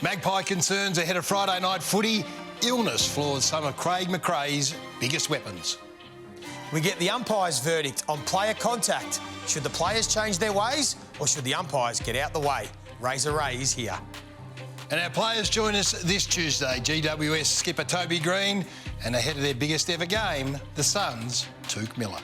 Magpie concerns ahead of Friday night footy. Illness floors some of Craig McRae's biggest weapons. We get the umpire's verdict on player contact. Should the players change their ways or should the umpires get out the way? Razor Ray is here. And our players join us this Tuesday. GWS skipper Toby Greene and ahead of their biggest ever game, the Suns' Touk Miller.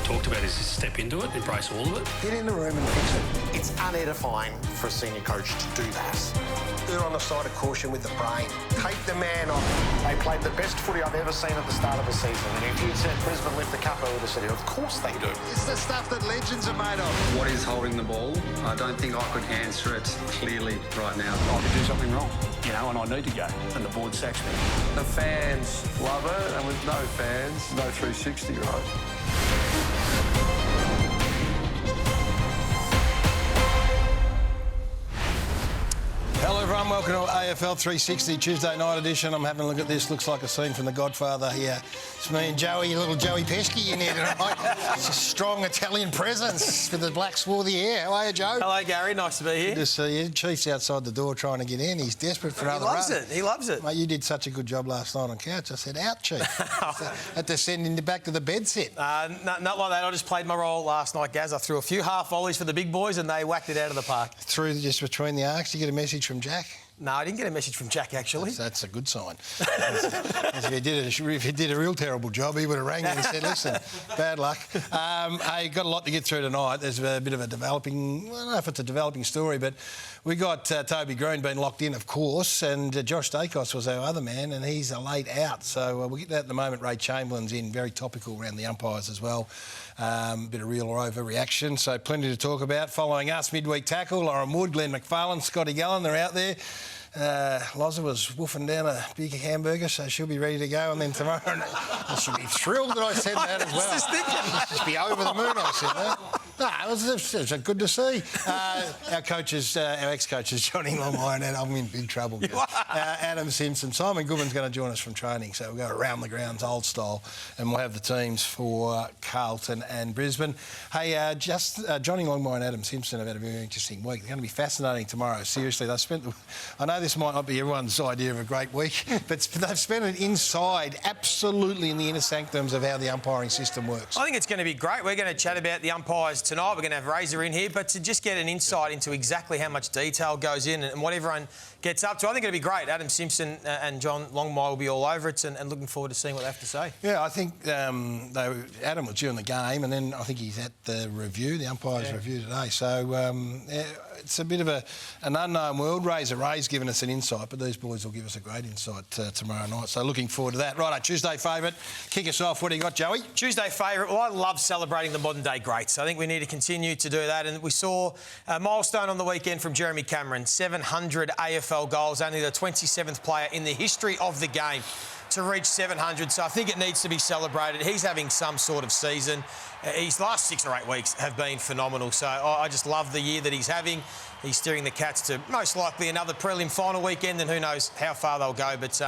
Talked about is to step into it, embrace all of it. Get in the room and fix it. It's unedifying for a senior coach to do that. They're on the side of caution with the brain. Take the man off. They played the best footy I've ever seen at the start of the season. And if you'd said Brisbane lift the cup, I would have said, of course they do. It's the stuff that legends are made of. What is holding the ball? I don't think I could answer it clearly right now. I could do something wrong, you know, and I need to go. And the board sacks me. The fans love it, and with no fans, no 360, right? Hello everyone, welcome to AFL 360 Tuesday night edition. I'm having a look at this, looks like a scene from The Godfather here. It's me and Joey, little Joey Pesci in here tonight. It's a strong Italian presence with the black swarthy hair. How are you, Joe? Hello, Garry. Nice to be here. Good to see you. Chief's outside the door trying to get in. He's desperate for another run. He loves it. He loves it. Mate, you did such a good job last night on couch. I said, out, Chief. Had to send him back to the bed set. Not like that. I just played my role last night, Gaz. I threw a few half volleys for the big boys and they whacked it out of the park. Through just between the arcs, you get a message from Jack? No, I didn't get a message from Jack, actually. That's a good sign. If he did a real terrible job, he would have rang you and said, listen, bad luck. Hey, got a lot to get through tonight. There's a bit of a developing, I don't know if it's a developing story, but we got Toby Greene being locked in, of course, and Josh Dacos was our other man, and he's a late out. So we'll get that at the moment. Ray Chamberlain's in, very topical around the umpires as well. Bit of real or overreaction, so plenty to talk about. Following us, midweek tackle, Lauren Wood, Glenn McFarlane, Scotty Gallen, they're out there. Loza was woofing down a big hamburger, so she'll be ready to go. And then tomorrow, she'll be thrilled that I said that as well. I was just thinking. She'll just be over the moon, I said that. No, it was good to see. Our coaches, our ex-coaches, Johnny Longmire, and I'm in big trouble. Adam Simpson, Simon Goodman's going to join us from training, so we'll go around the grounds, old style, and we'll have the teams for Carlton and Brisbane. Hey, Johnny Longmire and Adam Simpson have had a very interesting week. They're going to be fascinating tomorrow. Seriously, they've spent. I know this might not be everyone's idea of a great week, but they've spent it inside, absolutely in the inner sanctums of how the umpiring system works. I think it's going to be great. We're going to chat about the umpires tonight. We're going to have Razor in here, but to just get an insight into exactly how much detail goes in and what everyone gets up to, I think it'll be great. Adam Simpson and John Longmire will be all over it and looking forward to seeing what they have to say. Yeah, I think Adam was during the game and then I think he's at the review, the umpires review today. So it's a bit of an unknown world. Razor Ray's given us an insight, but these boys will give us a great insight tomorrow night. So looking forward to that. Right, our Tuesday favourite. Kick us off. What do you got, Joey? Tuesday favourite. Well, I love celebrating the modern day greats. I think we need to continue to do that. And we saw a milestone on the weekend from Jeremy Cameron. 700 AFL goals. Only the 27th player in the history of the game to reach 700. So I think it needs to be celebrated. He's having some sort of season. His last 6 or 8 weeks have been phenomenal. So I just love the year that he's having. He's steering the Cats to most likely another prelim final weekend, and who knows how far they'll go. But,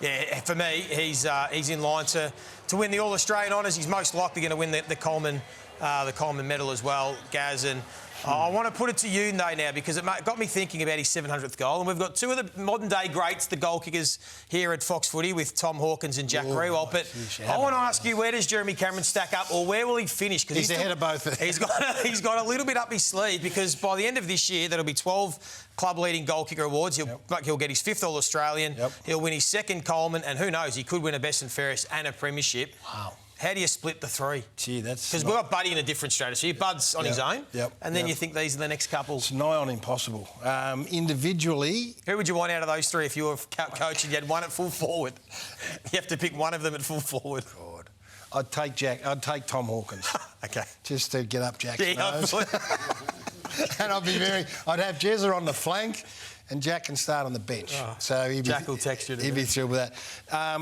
yeah, for me, he's in line to win the All-Australian honours. He's most likely going to win the Coleman medal as well, Gaz. And I want to put it to you, though, now, because it got me thinking about his 700th goal. And we've got 2 of the modern-day greats, the goal kickers, here at Fox Footy with Tom Hawkins and Jack Grewal. But I want to ask you, where does Jeremy Cameron stack up, or where will he finish? Because he's ahead of both. He's got a little bit up his sleeve, because by the end of this year, there'll be 12 club-leading goal kicker awards. He'll get his 5th All-Australian. He'll win his 2nd Coleman, and who knows, he could win a best and fairest and a premiership. Wow. How do you split the 3? Gee, that's... Because we've got Buddy in a different strategy. Bud's on his own. And then you think these are the next couple. It's nigh on impossible. Individually... Who would you want out of those 3 if you were coach and you had one at full forward? You have to pick one of them at full forward. God. I'd take Tom Hawkins. OK. Just to get up Jack's nose. And I'd have Jezza on the flank and Jack can start on the bench. Oh, so Jack will text you. He'd be thrilled with that.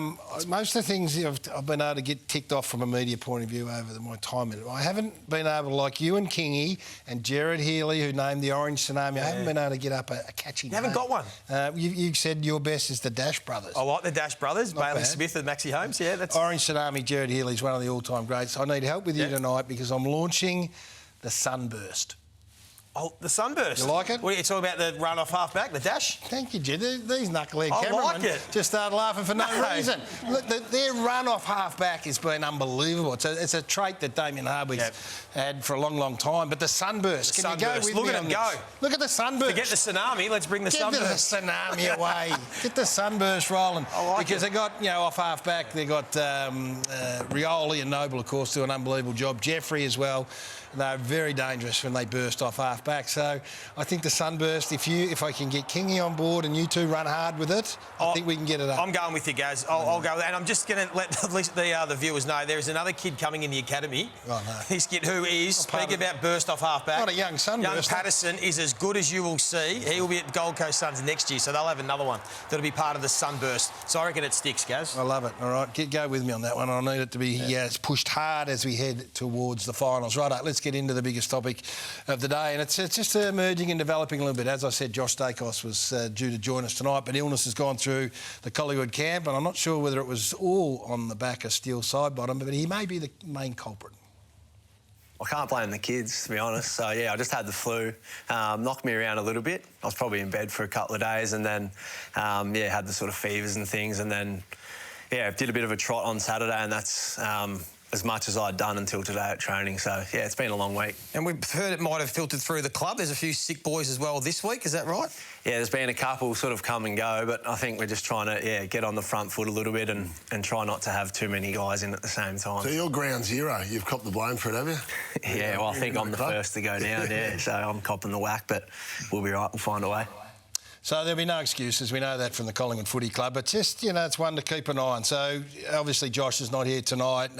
Most of the things I've been able to get ticked off from a media point of view over my time in it. I haven't been able to, like you and Kingy and Jared Healy, who named the Orange Tsunami, I haven't been able to get up a catchy name. You haven't got one? You said your best is the Dash Brothers. I like the Dash Brothers, Bailey Smith and Maxie Holmes. Yeah, that's... Orange Tsunami, Jared Healy's one of the all-time greats. I need help with you tonight because I'm launching the Sunburst. Oh, the sunburst. You like it? What are you talking about, the run off half-back, the dash? Thank you, Jed. These knucklehead I cameramen like it. just started laughing for no reason. Look, their run off half-back has been unbelievable. It's a trait that Damien Hardwick's had for a long, long time. But the sunburst, can you go with Look me at on him go. this? Look at the sunburst. Forget the tsunami, let's bring the sunburst. Get the tsunami away. Get the sunburst rolling. Because they got, off half-back, they got Rioli and Noble, of course, do an unbelievable job. Jeffrey as well. They're very dangerous when they burst off half-back. So I think the sunburst, if I can get Kingy on board and you two run hard with it, I think we can get it up. I'm going with you, Gaz. I'll go. And I'm just going to let the viewers know there is another kid coming in the academy. Oh, no. This kid who is, speaking about burst off half-back. Not a young sunburst. Young Patterson is as good as you will see. He will be at Gold Coast Suns next year, so they'll have another one that'll be part of the sunburst. So I reckon it sticks, Gaz. I love it. All right, go with me on that one. I need it to be pushed hard as we head towards the finals. Right, let's get into the biggest topic of the day, and it's just emerging and developing a little bit. As I said, Josh Dacos was due to join us tonight, but illness has gone through the Collingwood camp, and I'm not sure whether it was all on the back of Steele Sidebottom, but he may be the main culprit. I can't blame the kids, to be honest. So, I just had the flu. Knocked me around a little bit. I was probably in bed for a couple of days and then, had the sort of fevers and things. And then, did a bit of a trot on Saturday, and that's as much as I'd done until today at training. So, it's been a long week. And we've heard it might have filtered through the club. There's a few sick boys as well this week. Is that right? Yeah, there's been a couple sort of come and go, but I think we're just trying to, get on the front foot a little bit and try not to have too many guys in at the same time. So you're ground zero. You've copped the blame for it, have you? I think I'm the first to go down, so I'm copping the whack, but we'll be right. We'll find a way. So there'll be no excuses. We know that from the Collingwood Footy Club. But just, it's one to keep an eye on. So obviously Josh is not here tonight.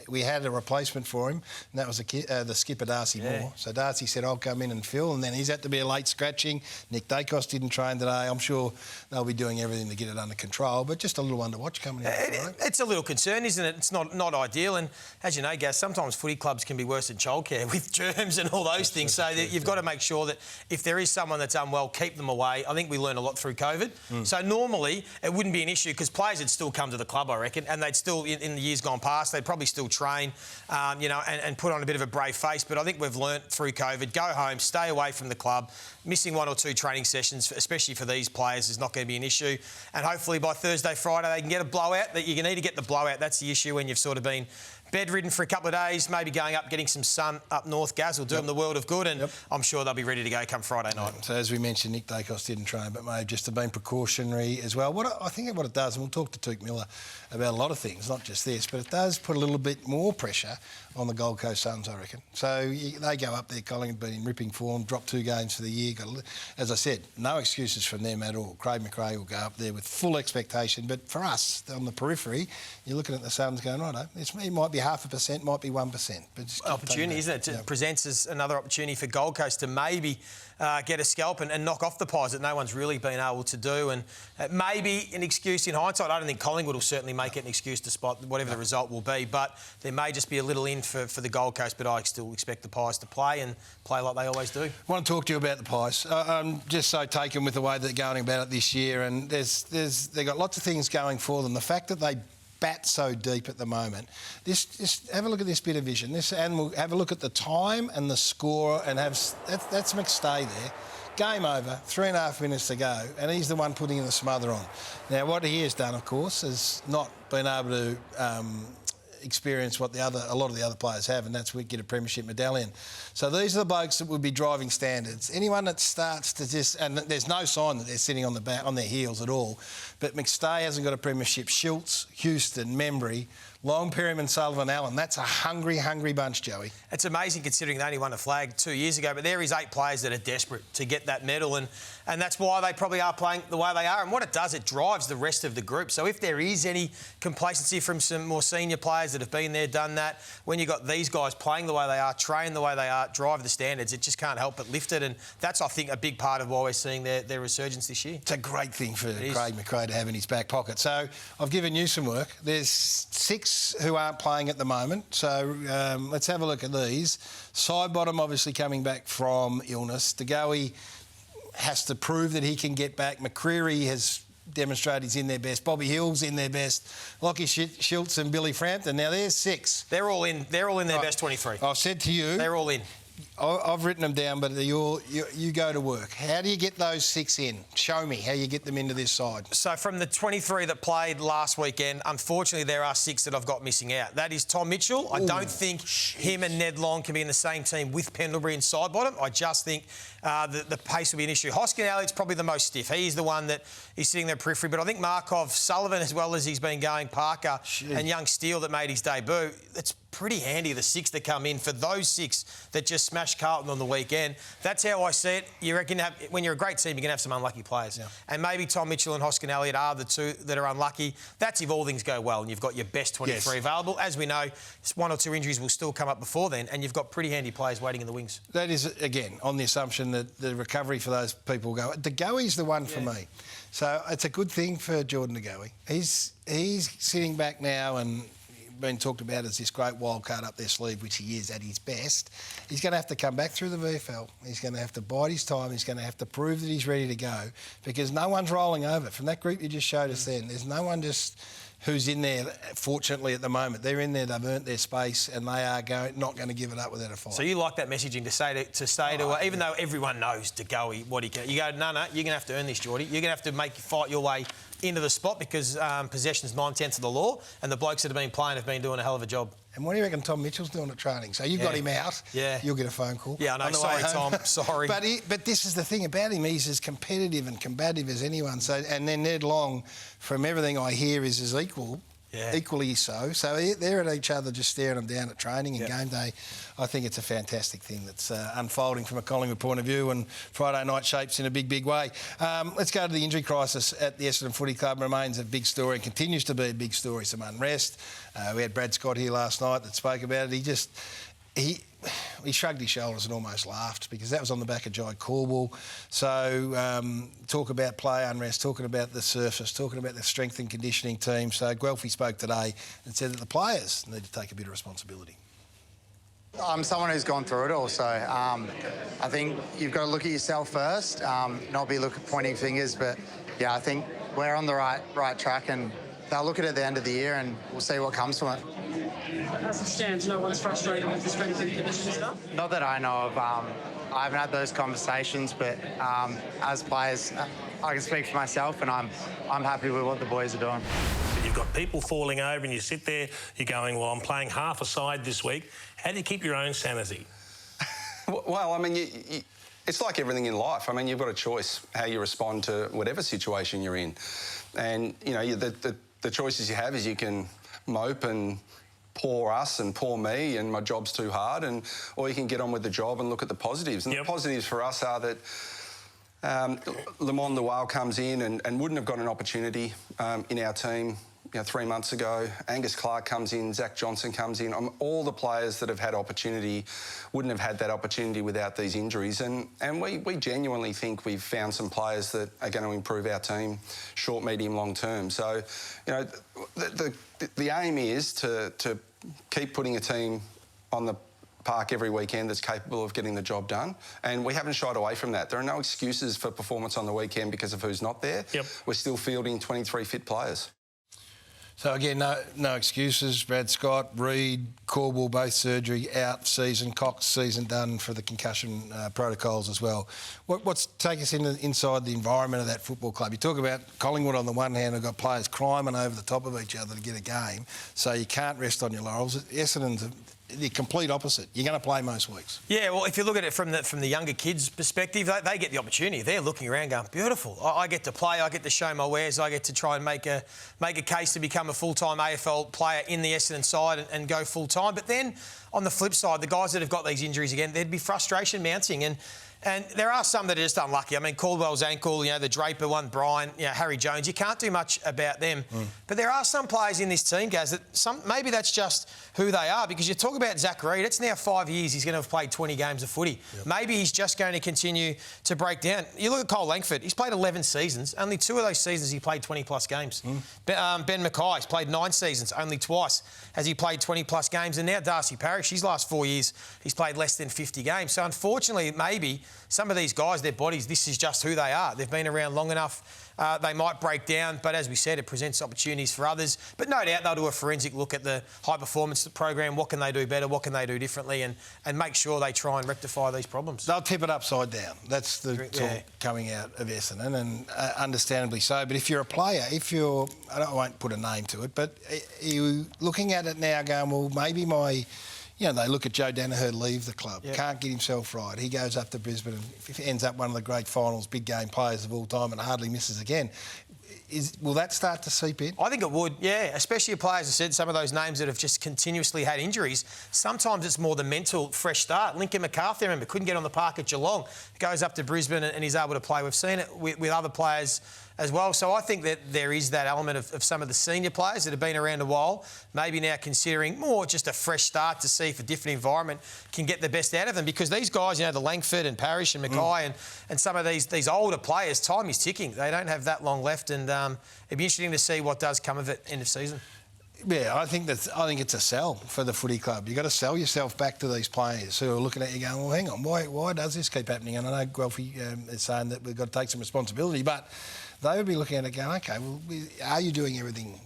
We had a replacement for him, and that was the skipper, Darcy Moore. So Darcy said, I'll come in and fill, and then he's had to be a late scratching. Nick Dacos didn't train today. I'm sure they'll be doing everything to get it under control, but just a little one to watch coming in. It's a little concern, isn't it? It's not ideal. And as you know, Gaz, sometimes footy clubs can be worse than childcare with germs and all those things. So you've got to make sure that if there is someone that's unwell, keep them away. I think we learned a lot through COVID. So normally it wouldn't be an issue because players would still come to the club, I reckon, and they'd still, in the years gone past, they'd probably still train, and put on a bit of a brave face. But I think we've learnt through COVID, go home, stay away from the club. Missing 1 or 2 training sessions, especially for these players, is not going to be an issue. And hopefully by Thursday, Friday, they can get a blowout. That you need to get the blowout. That's the issue when you've sort of been bedridden for a couple of days, maybe going up, getting some sun up north. Gaz will do them the world of good, and I'm sure they'll be ready to go come Friday night. So as we mentioned, Nick Dacos didn't train, but may have just have been precautionary as well. I think what it does, and we'll talk to Touk Miller about a lot of things, not just this, but it does put a little bit more pressure on the Gold Coast Suns, I reckon. So they go up there, Collingwood been in ripping form, dropped 2 games for the year. As I said, no excuses from them at all. Craig McRae will go up there with full expectation, but for us, on the periphery, you're looking at the Suns going, righto, it might be 0.5%, might be 1%. But just opportunity, isn't it? It presents as another opportunity for Gold Coast to maybe get a scalp and knock off the Pies that no one's really been able to do. And maybe an excuse in hindsight. I don't think Collingwood will certainly make it an excuse despite whatever the result will be, but there may just be a little in for the Gold Coast, but I still expect the Pies to play and play like they always do. I want to talk to you about the Pies. I'm just so taken with the way they're going about it this year, and they've got lots of things going for them. The fact that they bat so deep at the moment. Just have a look at this bit of vision. And we'll have a look at the time and the score, and that's McStay there. Game over, 3.5 minutes to go, and he's the one putting in the smother on. Now, what he has done, of course, is not been able to experience what a lot of the other players have, and that's we get a premiership medallion. So these are the blokes that would be driving standards. Anyone that starts to and there's no sign that they're sitting on their heels at all. But McStay hasn't got a premiership. Schultz, Houston, Membry, Long, Perryman, Sullivan, Allen. That's a hungry, hungry bunch, Joey. It's amazing considering they only won a flag 2 years ago, but there is 8 players that are desperate to get that medal, and that's why they probably are playing the way they are. And what it does, it drives the rest of the group. So if there is any complacency from some more senior players that have been there, done that, when you've got these guys playing the way they are, train the way they are, drive the standards, it just can't help but lift it. And that's, I think, a big part of why we're seeing their resurgence this year. It's a great thing for Craig McRae to have in his back pocket. So I've given you some work. There's 6 who aren't playing at the moment. So let's have a look at these. Sidebottom obviously coming back from illness. DeGoey has to prove that he can get back. McCreery has demonstrated he's in their best. Bobby Hill's in their best. Lockie Schultz and Billy Frampton. Now there's 6. They're all in their best 23. I've said to you, they're all in. I've written them down, but you go to work. How do you get those 6 in? Show me how you get them into this side. So from the 23 that played last weekend, unfortunately there are 6 that I've got missing out. That is Tom Mitchell. I don't think him and Ned Long can be in the same team with Pendlebury and Sidebottom. I just think the pace will be an issue. Hoskin Elliott's probably the most stiff. He's the one that is sitting there periphery, but I think Markov, Sullivan, as well as he's been going, Parker and young Steele that made his debut, it's pretty handy, the 6 that come in for those 6 that just smashed Carlton on the weekend. That's how I see it. You reckon when you're a great team, you're going to have some unlucky players. Yeah. And maybe Tom Mitchell and Hoskin Elliott are the 2 that are unlucky. That's if all things go well and you've got your best 23 available. As we know, 1 or 2 injuries will still come up before then, and you've got pretty handy players waiting in the wings. That is, again, on the assumption that the recovery for those people will go. De Goey's the one for me. So it's a good thing for Jordan De Goey. He's sitting back now and been talked about as this great wild card up their sleeve, which he is at his best. He's going to have to come back through the VFL. He's going to have to bide his time. He's going to have to prove that he's ready to go, because no one's rolling over. From that group you just showed us then, there's no one just who's in there, fortunately, at the moment. They're in there, they've earned their space, and they are not going to give it up without a fight. So you like that messaging to stay to even though everyone knows De Goey, what he can... You go, no, you're going to have to earn this, Geordie. You're going to have to fight your way into the spot, because possession's 9/10 of the law, and the blokes that have been playing have been doing a hell of a job. And what do you reckon Tom Mitchell's doing at training? So you've got him out. Yeah. You'll get a phone call. Yeah, I know. Sorry, Tom. Sorry. But this is the thing about him. He's as competitive and combative as anyone. So, and then Ned Long, from everything I hear, is as equal. Yeah. Equally so. So they're at each other, just staring them down at training and game day. I think it's a fantastic thing that's unfolding from a Collingwood point of view, and Friday night shapes in a big, big way. Let's go to the injury crisis at the Essendon Footy Club. Remains a big story and continues to be a big story. Some unrest. We had Brad Scott here last night that spoke about it. He shrugged his shoulders and almost laughed, because that was on the back of Jai Corbell. So talk about player unrest, talking about the surface, talking about the strength and conditioning team. So Guelphy spoke today and said that the players need to take a bit of responsibility. I'm someone who's gone through it all, so I think you've got to look at yourself first, not be pointing fingers, but yeah, I think we're on the right track, and they'll look at it at the end of the year and we'll see what comes from it. As it stands, no one's frustrated with the strength and conditioning stuff? Not that I know of. I haven't had those conversations, but as players, I can speak for myself, and I'm happy with what the boys are doing. You've got people falling over and you sit there, you're going, well, I'm playing half a side this week. How do you keep your own sanity? Well, I mean, it's like everything in life. I mean, you've got a choice how you respond to whatever situation you're in. And, you know, the choices you have is you can mope and poor us and poor me and my job's too hard, or you can get on with the job and look at the positives. And the positives for us are that Lamond the Whale comes in and wouldn't have got an opportunity in our team 3 months ago. Angus Clark comes in, Zach Johnson comes in. All the players that have had opportunity wouldn't have had that opportunity without these injuries. And we genuinely think we've found some players that are going to improve our team short, medium, long term. So, you know, the aim is to keep putting a team on the park every weekend that's capable of getting the job done, and we haven't shied away from that. There are no excuses for performance on the weekend because of who's not there. We're still fielding 23 fit players. So again, no excuses. Brad Scott, Reid, Corbell, both surgery out season. Cox season done for the concussion protocols as well. Take us inside the environment of that football club. You talk about Collingwood on the one hand, who've got players climbing over the top of each other to get a game, so you can't rest on your laurels. Essendon's the complete opposite. You're going to play most weeks. Yeah, well, if you look at it from the younger kids' perspective, they get the opportunity. They're looking around going, beautiful. I get to play, I get to show my wares, I get to try and make a case to become a full-time AFL player in the Essendon side and go full-time. But then, on the flip side, the guys that have got these injuries again, there'd be frustration mounting. And there are some that are just unlucky. I mean, Caldwell's ankle, the Draper one, Brian, Harry Jones, you can't do much about them. But there are some players in this team, Gaz, that maybe that's just who they are, because you talk about Zach Reid, it's now 5 years he's going to have played 20 games of footy. Maybe he's just going to continue to break down. You look at Cole Langford, he's played 11 seasons. Only 2 of those seasons he played 20-plus games. Ben Mackay's played 9 seasons. Only twice has he played 20-plus games. And now Darcy Parish, his last 4 years, he's played less than 50 games. So unfortunately, maybe some of these guys, their bodies, this is just who they are. They've been around long enough. They might break down, but as we said, it presents opportunities for others. But no doubt they'll do a forensic look at the high performance program. What can they do better? What can they do differently? And make sure they try and rectify these problems. They'll tip it upside down. That's the talk coming out of Essendon, and understandably so. But if you're a player, I won't put a name to it, but you looking at it now going, well, maybe they look at Joe Danaher leave the club, can't get himself right. He goes up to Brisbane and ends up one of the great finals, big game players of all time, and hardly misses again. Will that start to seep in? I think it would, yeah. Especially players, I said, some of those names that have just continuously had injuries. Sometimes it's more the mental fresh start. Lincoln McCarthy, I remember, couldn't get on the park at Geelong. Goes up to Brisbane and he's able to play. We've seen it with other players as well. So I think that there is that element of some of the senior players that have been around a while, maybe now considering more just a fresh start to see if a different environment can get the best out of them. Because these guys, the Langford and Parrish and Mackay and some of these older players, time is ticking. They don't have that long left, and it'd be interesting to see what does come of it end of season. Yeah, I think it's a sell for the footy club. You've got to sell yourself back to these players who are looking at you going, well, hang on, why does this keep happening? And I know Guelphy is saying that we've got to take some responsibility, but they would be looking at it going, OK, well, are you doing everything?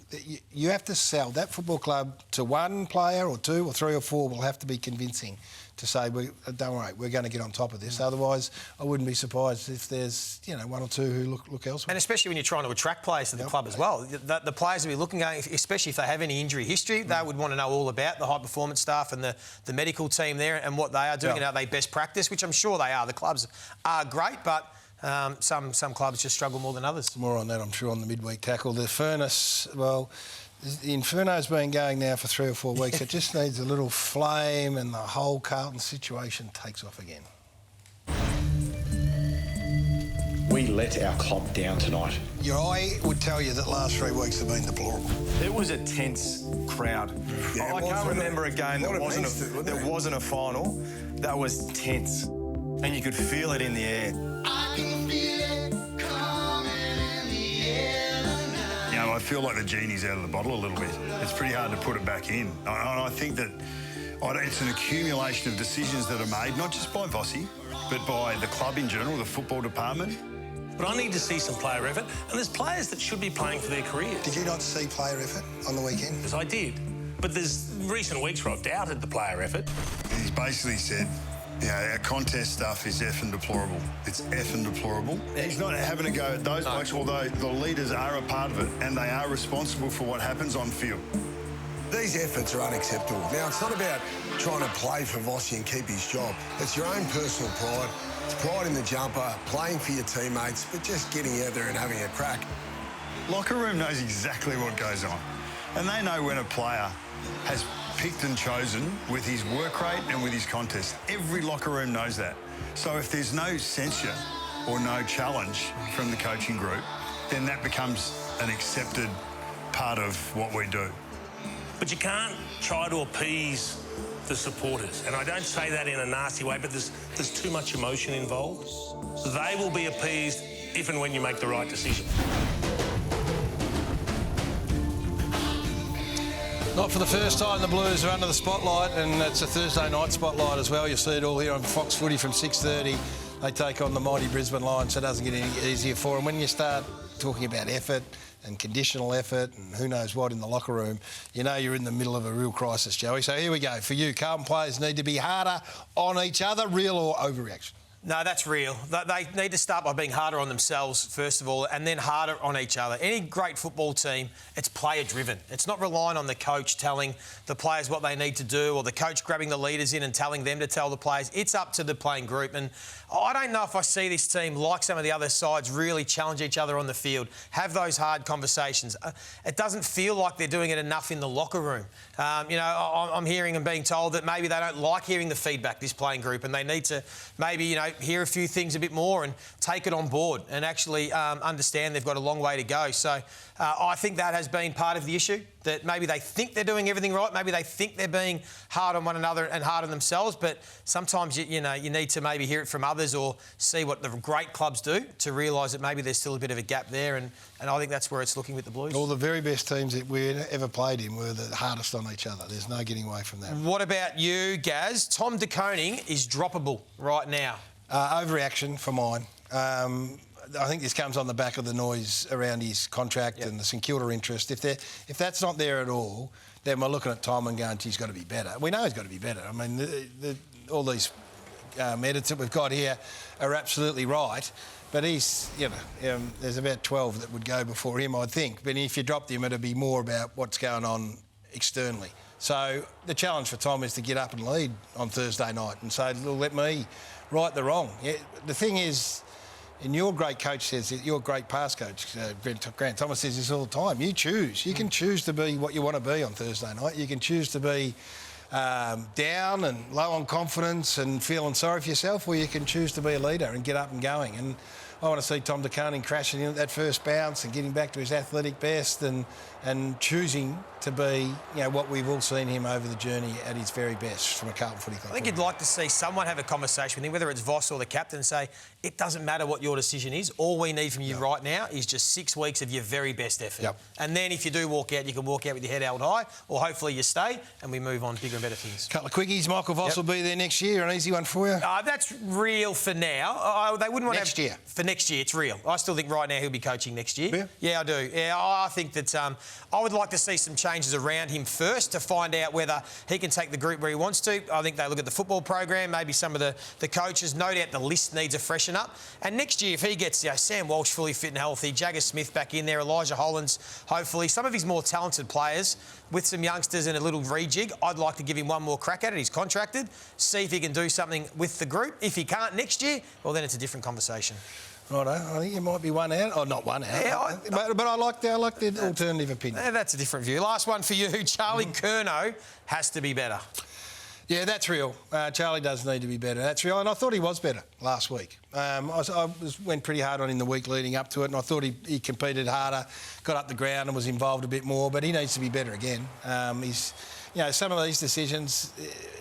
You have to sell that football club to one player or two or three or four will have to be convincing to say, don't worry, we're going to get on top of this. Otherwise, I wouldn't be surprised if there's, one or two who look elsewhere. And especially when you're trying to attract players to the club as well. The players will be looking at, especially if they have any injury history, they would want to know all about the high-performance staff and the medical team there and what they are doing and are they best practice, which I'm sure they are. The clubs are great, but some clubs just struggle more than others. More on that, I'm sure, on the midweek tackle. The furnace, well, the Inferno's been going now for 3 or 4 weeks. It just needs a little flame and the whole Carlton situation takes off again. We let our club down tonight. Your eye would tell you that last 3 weeks have been deplorable. It was a tense crowd. I can't remember a game that wasn't a final that was tense. And you could feel it in the air. I can feel it coming in the air tonight. I feel like the genie's out of the bottle a little bit. It's pretty hard to put it back in. And I think that it's an accumulation of decisions that are made, not just by Vossi, but by the club in general, the football department. But I need to see some player effort, and there's players that should be playing for their careers. Did you not see player effort on the weekend? Yes, I did. But there's recent weeks where I've doubted the player effort. He's basically said, our contest stuff is effing deplorable. It's effing deplorable. He's not having a go at those blokes, although the leaders are a part of it, and they are responsible for what happens on field. These efforts are unacceptable. Now, it's not about trying to play for Vossi and keep his job. It's your own personal pride. It's pride in the jumper, playing for your teammates, but just getting out there and having a crack. Locker room knows exactly what goes on, and they know when a player has picked and chosen with his work rate and with his contest. Every locker room knows that. So if there's no censure or no challenge from the coaching group, then that becomes an accepted part of what we do. But you can't try to appease the supporters. And I don't say that in a nasty way, but there's too much emotion involved. They will be appeased if and when you make the right decision. Not for the first time the Blues are under the spotlight, and it's a Thursday night spotlight as well. You'll see it all here on Fox Footy from 6:30. They take on the mighty Brisbane Lions, so it doesn't get any easier for them. When you start talking about effort and conditional effort and who knows what in the locker room, you know you're in the middle of a real crisis, Joey. So here we go. For you, Carlton players need to be harder on each other, real or overreaction? No, that's real. They need to start by being harder on themselves, first of all, and then harder on each other. Any great football team, it's player-driven. It's not relying on the coach telling the players what they need to do or the coach grabbing the leaders in and telling them to tell the players. It's up to the playing group. And I don't know if I see this team, like some of the other sides, really challenge each other on the field, have those hard conversations. It doesn't feel like they're doing it enough in the locker room. I'm hearing and being told that maybe they don't like hearing the feedback, this playing group, and they need to maybe, hear a few things a bit more and take it on board and actually understand they've got a long way to go. So I think that has been part of the issue that maybe they think they're doing everything right, maybe they think they're being hard on one another and hard on themselves, but sometimes, you need to maybe hear it from others or see what the great clubs do to realise that maybe there's still a bit of a gap there, and I think that's where it's looking with the Blues. All the very best teams that we ever played in were the hardest on each other. There's no getting away from that. What about you, Gaz? Tom De Koning is droppable right now. Overreaction for mine. I think this comes on the back of the noise around his contract and the St Kilda interest. If that's not there at all, then we're looking at Tom and going, he's got to be better. We know he's got to be better. I mean, all these edits that we've got here are absolutely right. But he's, there's about 12 that would go before him, I'd think. But if you dropped him, it'd be more about what's going on externally. So the challenge for Tom is to get up and lead on Thursday night and say, well, let me right the wrong. Yeah, the thing is, and your great coach says, your great past coach, Grant Thomas, says this all the time, you choose. You can choose to be what you want to be on Thursday night. You can choose to be down and low on confidence and feeling sorry for yourself, or you can choose to be a leader and get up and going. And I want to see Tom De Koning crashing in at that first bounce and getting back to his athletic best and choosing to be, what we've all seen him over the journey at his very best from a Carlton Footy Club. I think you'd like to see someone have a conversation with him, whether it's Voss or the captain, and say, it doesn't matter what your decision is. All we need from you right now is just 6 weeks of your very best effort. Yep. And then if you do walk out, you can walk out with your head held high, or hopefully you stay and we move on bigger and better things. Couple of quickies. Michael Voss will be there next year. An easy one for you? That's real for now. They wouldn't want next year. For next year, it's real. I still think right now he'll be coaching next year. Yeah, I do. Yeah, I think that I would like to see some changes around him first to find out whether he can take the group where he wants to. I think they look at the football program, maybe some of the coaches. No doubt the list needs a freshen up. And next year, if he gets Sam Walsh fully fit and healthy, Jagger Smith back in there, Elijah Hollands, hopefully, some of his more talented players with some youngsters and a little rejig, I'd like to give him one more crack at it. He's contracted. See if he can do something with the group. If he can't next year, well, then it's a different conversation. Righto, I think you might be one out. Or not one out. Yeah, but I like the alternative opinion. That's a different view. Last one for you. Charlie Curnow has to be better. Yeah, that's real. Charlie does need to be better. That's real. And I thought he was better last week. I went pretty hard on him the week leading up to it, and I thought he competed harder, got up the ground and was involved a bit more, but he needs to be better again. He's... some of these decisions,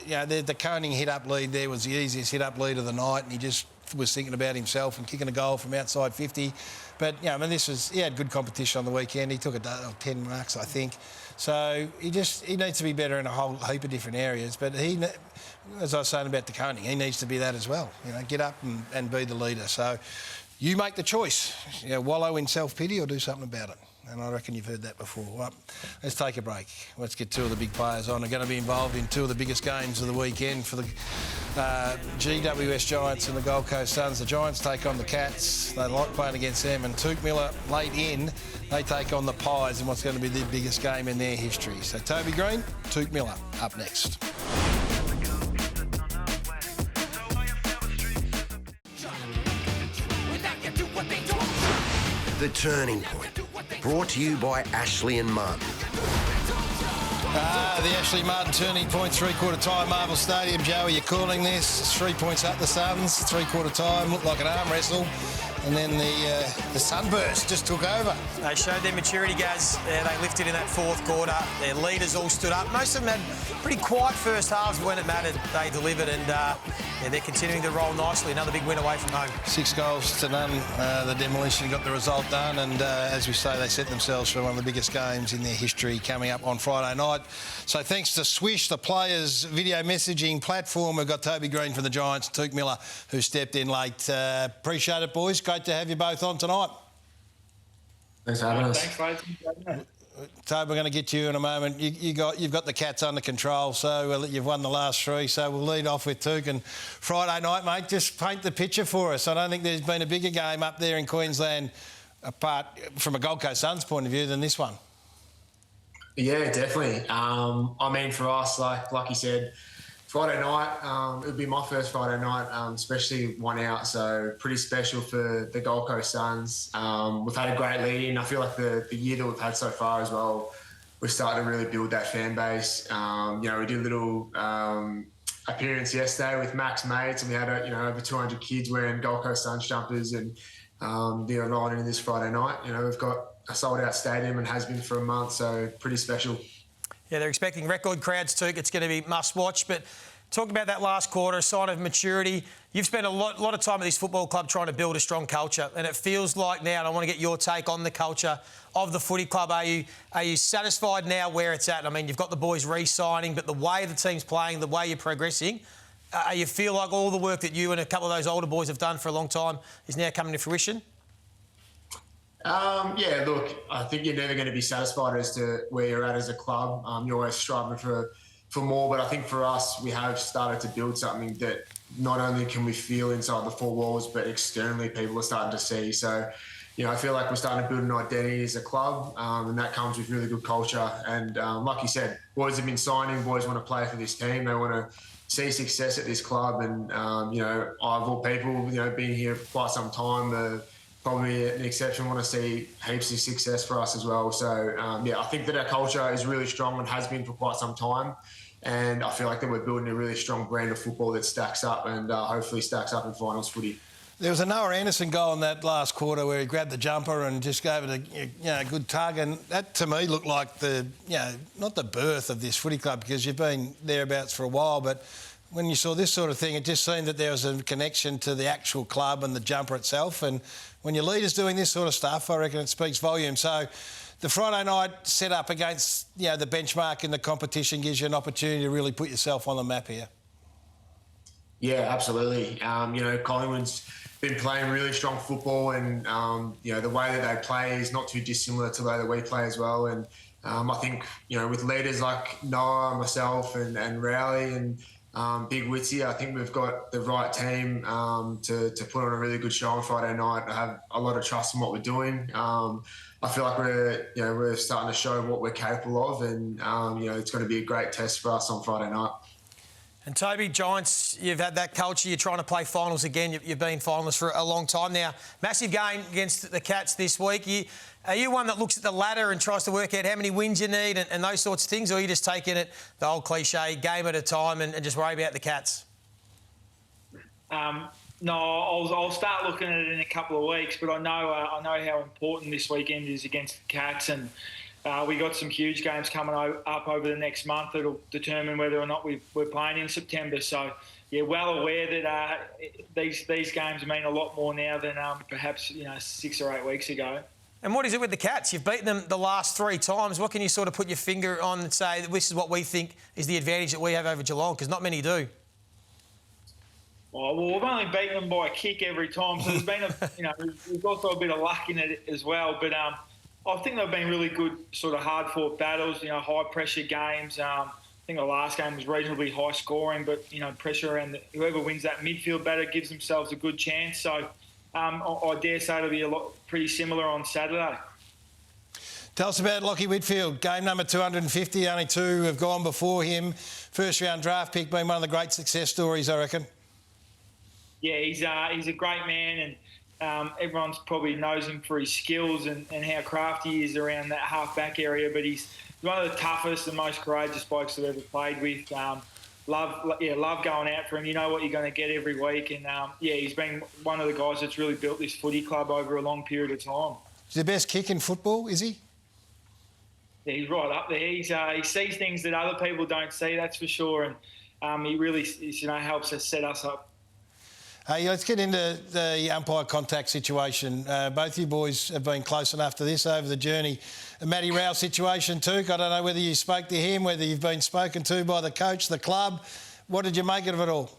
the Koning hit-up lead there was the easiest hit-up lead of the night, and he just was thinking about himself and kicking a goal from outside 50. But, he had good competition on the weekend. He took 10 marks, I think. So he needs to be better in a whole heap of different areas. But as I was saying about De Koning, he needs to be that as well. Get up and be the leader. So you make the choice. Wallow in self-pity or do something about it. And I reckon you've heard that before. Well, let's take a break. Let's get two of the big players on. They're going to be involved in two of the biggest games of the weekend for the GWS Giants and the Gold Coast Suns. The Giants take on the Cats. They like playing against them. And Touk Miller, late in, they take on the Pies in what's going to be the biggest game in their history. So Toby Greene, Touk Miller, up next. The Turning Point, brought to you by Ashley and Martin. The Ashley Martin Turning Point, three-quarter time, Marvel Stadium. Joey, you're calling this. It's 3 points up the Suns, three-quarter time, looked like an arm wrestle. And then the sunburst just took over. They showed their maturity, Gaz. They lifted in that fourth quarter. Their leaders all stood up. Most of them had pretty quiet first halves, but when it mattered, they delivered. And they're continuing to roll nicely. Another big win away from home. 6 goals to none. The Demolition got the result done. And as we say, they set themselves for one of the biggest games in their history coming up on Friday night. So thanks to Swish, the players' video messaging platform, we've got Toby Greene from the Giants, Touk Miller, who stepped in late. Appreciate it, boys. Great to have you both on tonight. Thanks for having us. Thanks, mate. Toby, we're going to get to you in a moment. You've got the Cats under control, so you've won the last 3. So we'll lead off with Touk. And Friday night, mate, just paint the picture for us. I don't think there's been a bigger game up there in Queensland, apart from a Gold Coast Suns point of view, than this one. Yeah, definitely. For us, like you said, Friday night, it would be my first Friday night, especially one out, so pretty special for the Gold Coast Suns. We've had a great lead in. I feel like the year that we've had so far as well, we're starting to really build that fan base. We did a little appearance yesterday with Mac's mates, and we had over 200 kids wearing Gold Coast Suns jumpers, and rolling into this Friday night. We've got a sold-out stadium and has been for a month, so pretty special. Yeah, they're expecting record crowds too. It's going to be must-watch. But talk about that last quarter, a sign of maturity. You've spent a lot of time at this football club trying to build a strong culture, and it feels like now, and I want to get your take on the culture of the footy club. Are you satisfied now where it's at? I mean, you've got the boys re-signing, but the way the team's playing, the way you're progressing, you feel like all the work that you and a couple of those older boys have done for a long time is now coming to fruition? Yeah, look, I think you're never going to be satisfied as to where you're at as a club. You're always striving for more, but I think for us, we have started to build something that not only can we feel inside the four walls, but externally people are starting to see. So, I feel like we're starting to build an identity as a club, and that comes with really good culture. And like you said, boys have been signing, boys want to play for this team. They want to see success at this club. And, I've all people, been here for quite some time, probably an exception, want to see heaps of success for us as well. So, I think that our culture is really strong and has been for quite some time. And I feel like that we're building a really strong brand of football that stacks up and hopefully stacks up in finals footy. There was a Noah Anderson goal in that last quarter where he grabbed the jumper and just gave it a good tug, and that to me looked like not the birth of this footy club, because you've been thereabouts for a while, but when you saw this sort of thing, it just seemed that there was a connection to the actual club and the jumper itself. And when your leader's doing this sort of stuff, I reckon it speaks volume. So the Friday night set up against the benchmark in the competition gives you an opportunity to really put yourself on the map here. Yeah, absolutely. Collingwood's been playing really strong football, and the way that they play is not too dissimilar to the way that we play as well. And I think with leaders like Noah, myself, and Rowley and Big Witsy, I think we've got the right team to put on a really good show on Friday night. I have a lot of trust in what we're doing. I feel like we're starting to show what we're capable of, and it's going to be a great test for us on Friday night. And Toby, Giants, you've had that culture. You're trying to play finals again. You've been finalists for a long time now. Massive game against the Cats this week. Are you one that looks at the ladder and tries to work out how many wins you need and those sorts of things, or are you just taking it the old cliche, game at a time, and just worry about the Cats? No, I'll start looking at it in a couple of weeks, but I know how important this weekend is against the Cats, and we got some huge games coming up over the next month that'll determine whether or not we're playing in September. So, yeah, well aware that these games mean a lot more now than perhaps 6 or 8 weeks ago. And what is it with the Cats? You've beaten them the last 3 times. What can you sort of put your finger on and say that this is what we think is the advantage that we have over Geelong? Because not many do. Well, we've only beaten them by a kick every time, so there's been there's also a bit of luck in it as well. But I think they've been really good, sort of hard-fought battles, high-pressure games. I think the last game was reasonably high-scoring, but, pressure around whoever wins that midfield battle gives themselves a good chance. So I dare say it'll be pretty similar on Saturday. Tell us about Lachie Whitfield, game number 250. Only 2 have gone before him. First-round draft pick, being one of the great success stories, I reckon. Yeah, he's a great man, and everyone's probably knows him for his skills and how crafty he is around that half-back area, but he's one of the toughest and most courageous blokes I've ever played with. Love going out for him. You know what you're going to get every week, and he's been one of the guys that's really built this footy club over a long period of time. He's the best kick in football, is he? Yeah, he's right up there. He sees things that other people don't see, that's for sure, and he really helps us set us up. Let's get into the umpire contact situation. Both you boys have been close enough to this over the journey. The Matty Rowell situation, Touk, I don't know whether you spoke to him, whether you've been spoken to by the coach, the club. What did you make of it all?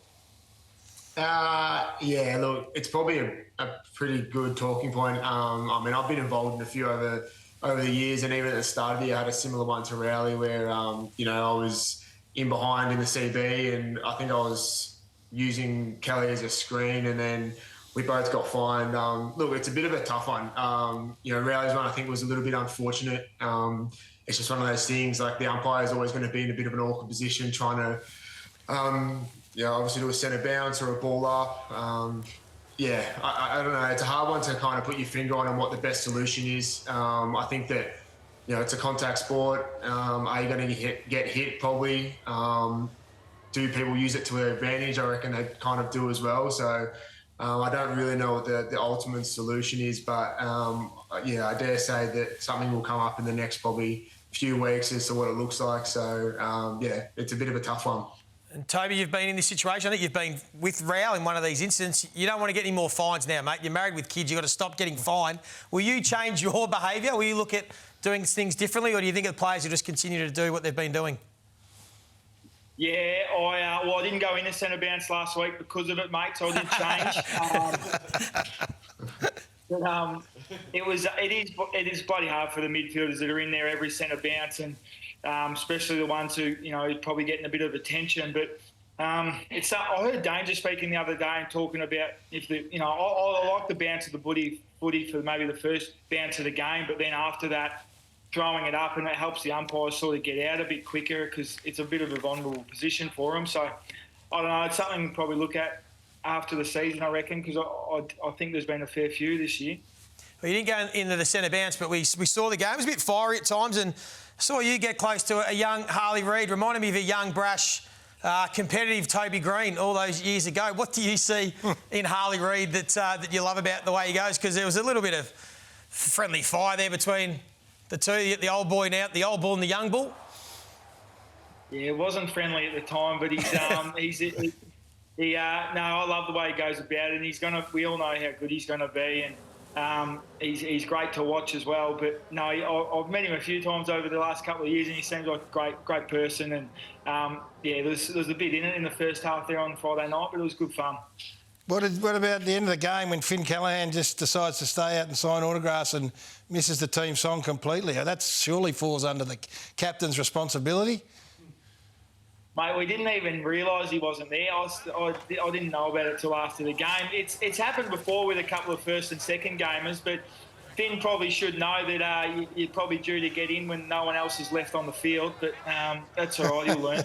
Look, it's probably a pretty good talking point. I've been involved in a few over the years, and even at the start of the year I had a similar one to Rowley where, I was in behind in the CB, and I think I was using Kelly as a screen, and then we both got fined. Look, it's a bit of a tough one. Rowley's one I think was a little bit unfortunate. It's just one of those things, like the umpire is always going to be in a bit of an awkward position trying to, obviously do a centre bounce or a ball up. I don't know. It's a hard one to kind of put your finger on what the best solution is. I think that, it's a contact sport. Are you going to get hit? Probably. Do people use it to their advantage? I reckon they kind of do as well. So, I don't really know what the ultimate solution is, but yeah, I dare say that something will come up in the next probably few weeks as to what it looks like. So yeah, it's a bit of a tough one. And Toby, you've been in this situation. I think you've been with Rao in one of these incidents. You don't want to get any more fines now, mate. You're married with kids. You've got to stop getting fined. Will you change your behaviour? Will you look at doing things differently, or do you think the players will just continue to do what they've been doing? Yeah, I didn't go into centre bounce last week because of it, mate, so I did change. It is bloody hard for the midfielders that are in there every centre bounce, and especially the ones who, probably getting a bit of attention. But I heard Danger speaking the other day and talking about I like the bounce of the footy for maybe the first bounce of the game, but then after that, throwing it up, and it helps the umpires sort of get out a bit quicker because it's a bit of a vulnerable position for them. So I don't know, it's something we'll probably look at after the season, I reckon, because I think there's been a fair few this year. Well, you didn't go into the centre bounce, but we saw the game. It was a bit fiery at times, and saw you get close to a young Harley Reid. Reminded me of a young, brash, competitive Toby Greene all those years ago. What do you see in Harley Reid that you love about the way he goes? Because there was a little bit of friendly fire there between the two, the old boy now, the old bull and the young bull. Yeah, it wasn't friendly at the time, but I love the way he goes about it, and we all know how good he's going to be, and he's great to watch as well. But no, I've met him a few times over the last couple of years, and he seems like a great person. And there was a bit in it in the first half there on Friday night, but it was good fun. What about the end of the game when Finn Callahan just decides to stay out and sign autographs and misses the team song completely? That surely falls under the captain's responsibility. Mate, we didn't even realise he wasn't there. I didn't know about it till after the game. It's happened before with a couple of first and second gamers, but Finn probably should know that you're probably due to get in when no one else is left on the field, but that's all right, he'll learn.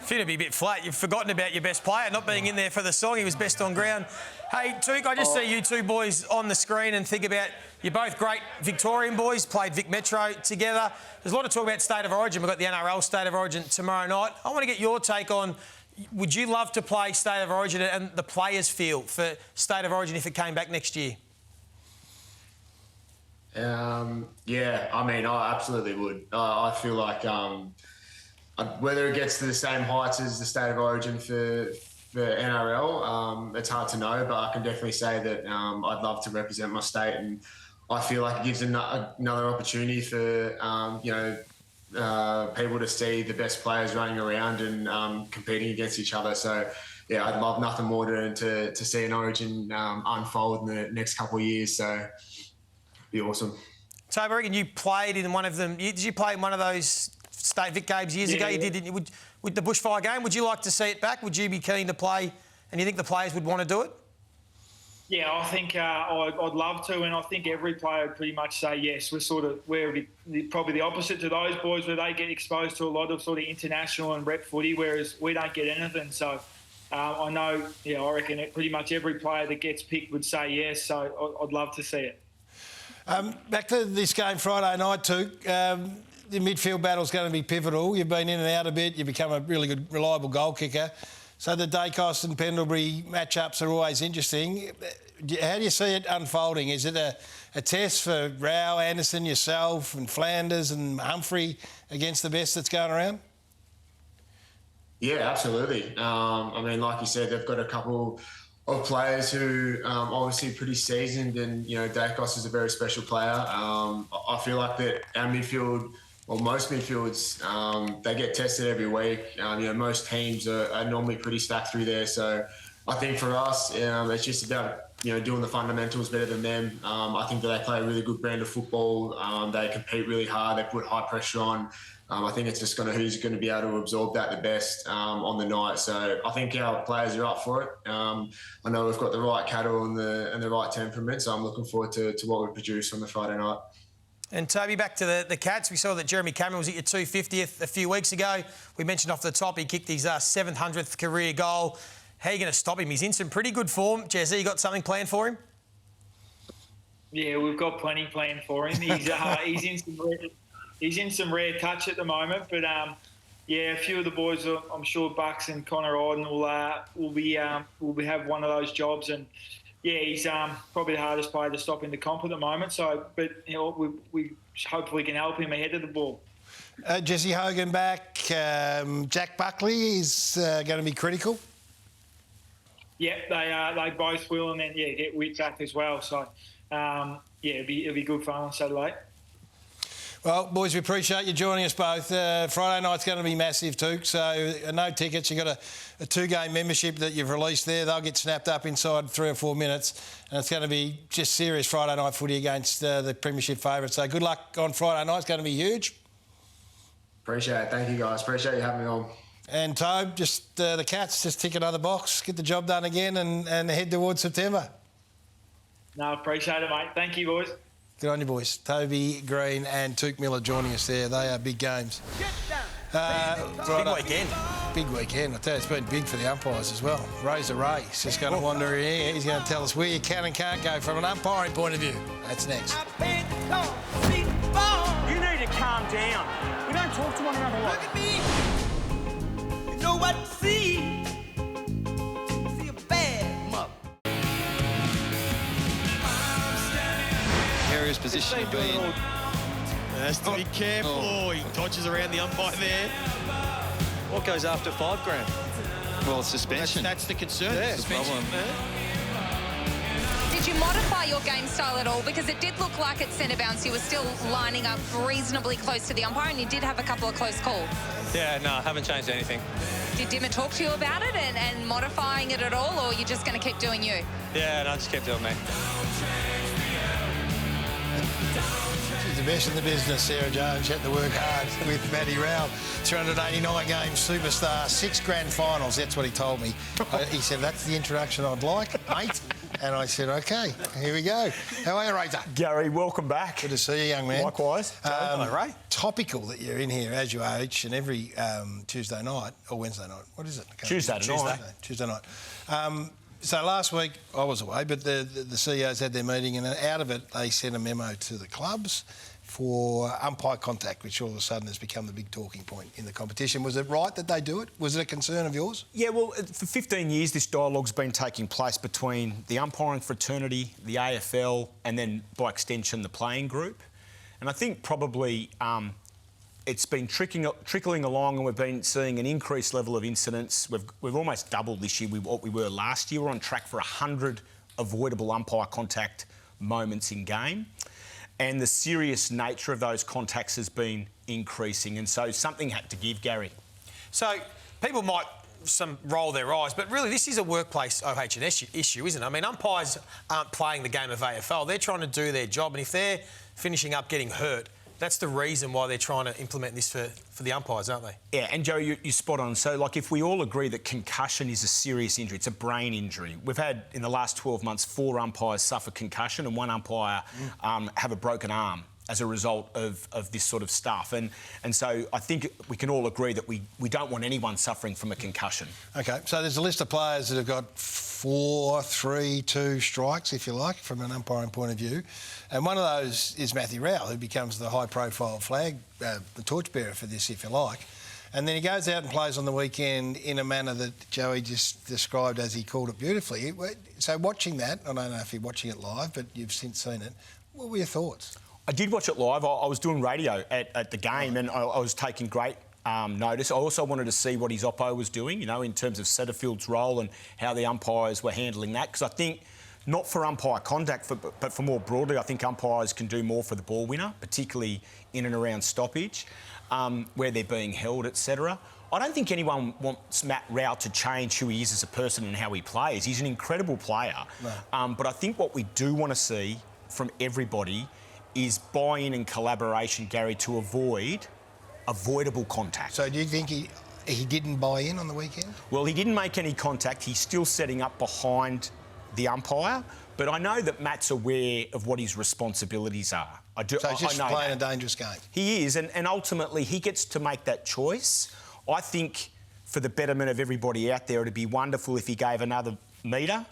Finn would be a bit flat. You've forgotten about your best player not being in there for the song. He was best on ground. Hey, Touk, I just see you two boys on the screen and think about you're both great Victorian boys, played Vic Metro together. There's a lot of talk about State of Origin. We've got the NRL State of Origin tomorrow night. I want to get your take on, would you love to play State of Origin and the players feel for State of Origin if it came back next year? Yeah, I mean, I absolutely would. I feel like whether it gets to the same heights as the State of Origin for NRL, it's hard to know, but I can definitely say that I'd love to represent my state, and I feel like it gives another opportunity for people to see the best players running around and competing against each other. So yeah, I'd love nothing more to see an Origin unfold in the next couple of years. So be awesome. Toby, I reckon you played in one of them. Did you play in one of those State Vic games years ago? You did, didn't you? With the bushfire game, would you like to see it back? Would you be keen to play, and you think the players would want to do it? Yeah, I think I'd love to, and I think every player would pretty much say yes. We're probably the opposite to those boys, where they get exposed to a lot of sort of international and rep footy, whereas we don't get anything. So I know, I reckon pretty much every player that gets picked would say yes. So I'd love to see it. Back to this game Friday night, Touk. The midfield battle's going to be pivotal. You've been in and out a bit. You've become a really good, reliable goal kicker. So the Dacos and Pendlebury matchups are always interesting. How do you see it unfolding? Is it a test for Rao, Anderson, yourself and Flanders and Humphrey against the best that's going around? Yeah, absolutely. I mean, like you said, they've got a couple of players who obviously pretty seasoned, and Dacos is a very special player. I feel like that our midfield, or most midfields, they get tested every week. Most teams are normally pretty stacked through there. So I think for us, it's just about doing the fundamentals better than them. I think that they play a really good brand of football. They compete really hard. They put high pressure on. I think it's just who's going to be able to absorb that the best on the night. So I think our players are up for it. I know we've got the right cattle and the right temperament, so I'm looking forward to what we produce on the Friday night. And Toby, back to the Cats. We saw that Jeremy Cameron was at your 250th a few weeks ago. We mentioned off the top he kicked his 700th career goal. How are you going to stop him? He's in some pretty good form. Jezzy, you got something planned for him? Yeah, we've got plenty planned for him. He's in some rare touch at the moment, but a few of the boys, I'm sure Bucks and Connor Iden will have one of those jobs, and yeah, he's probably the hardest player to stop in the comp at the moment. So, but we hopefully can help him ahead of the ball. Jesse Hogan back. Jack Buckley is going to be critical. Yeah, they both will, and then get Witt back as well. So it'll be good fun on Saturday. Well, boys, we appreciate you joining us both. Friday night's going to be massive, Touk. So no tickets. You've got a 2-game membership that you've released there. They'll get snapped up inside 3 or 4 minutes. And it's going to be just serious Friday night footy against the Premiership favourites. So good luck on Friday night. It's going to be huge. Appreciate it. Thank you, guys. Appreciate you having me on. And Toby, just the Cats, just tick another box, get the job done again and head towards September. No, appreciate it, mate. Thank you, boys. Good on you, boys. Toby, Greene and Touk Miller joining us there. They are big games. Big weekend. Big weekend. I tell you, it's been big for the umpires as well. Razor Ray is just going to wander in here. He's going to tell us where you can and can't go from an umpiring point of view. That's next. You need to calm down. We don't talk to one another like that. Look at me. You know what to see. See a bad mother. Area's position to be in. Has to be careful. Oh, he dodges around the umpire there. What goes after $5,000? Well, suspension. That's the concern. Yeah, suspension. The problem. Did you modify your game style at all? Because it did look like at centre bounce you were still lining up reasonably close to the umpire, and you did have a couple of close calls. Yeah, no, I haven't changed anything. Did Dimmer talk to you about it and modifying it at all, or are you just going to keep doing you? Yeah, no, I just kept doing me. She's the best in the business, Sarah Jones. She had to work hard with Matty Rowell. 389 games, superstar, 6 grand finals. That's what he told me. He said, that's the introduction I'd like, mate. And I said, OK, here we go. How are you, Razor? Gary, welcome back. Good to see you, young man. Likewise. Hello, Ray. Topical that you're in here, as you are each and every Tuesday night, or Wednesday night. What is it? Tuesday night. Tuesday night. So last week I was away, but the CEOs had their meeting, and out of it they sent a memo to the clubs for umpire contact, which all of a sudden has become the big talking point in the competition. Was it right that they do it? Was it a concern of yours? Yeah, well, for 15 years this dialogue's been taking place between the umpiring fraternity, the AFL, and then, by extension, the playing group. And I think probably it's been trickling along, and we've been seeing an increased level of incidents. We've almost doubled this year what we were last year. We're on track for 100 avoidable umpire contact moments in game. And the serious nature of those contacts has been increasing, and so something had to give, Gary. So people might roll their eyes, but really this is a workplace OH&S issue, isn't it? I mean, umpires aren't playing the game of AFL. They're trying to do their job, and if they're finishing up getting hurt, that's the reason why they're trying to implement this for the umpires, aren't they? Yeah, and Joe, you're spot on. So, like, if we all agree that concussion is a serious injury, it's a brain injury. We've had, in the last 12 months, 4 umpires suffer concussion and 1 umpire have a broken arm as a result of this sort of stuff. And so I think we can all agree that we don't want anyone suffering from a concussion. OK, so there's a list of players that have got 4, 3, 2 strikes, if you like, from an umpiring point of view. And one of those is Matthew Rowell, who becomes the high-profile flag, the torchbearer for this, if you like. And then he goes out and plays on the weekend in a manner that Joey just described as he called it beautifully. So watching that, I don't know if you're watching it live, but you've since seen it, what were your thoughts? I did watch it live. I was doing radio at the game, and I was taking great notice. I also wanted to see what his oppo was doing, you know, in terms of Setterfield's role and how the umpires were handling that. Because I think, not for umpire contact, but for more broadly, I think umpires can do more for the ball winner, particularly in and around stoppage, where they're being held, etc. I don't think anyone wants Matt Rowell to change who he is as a person and how he plays. He's an incredible player. No. But I think what we do want to see from everybody is buy-in and collaboration, Gary, to avoid avoidable contact. So do you think he didn't buy in on the weekend? Well, he didn't make any contact. He's still setting up behind the umpire, but I know that Matt's aware of what his responsibilities are. So he's just playing a dangerous game? He is, and ultimately he gets to make that choice. I think for the betterment of everybody out there, it'd be wonderful if he gave another metre,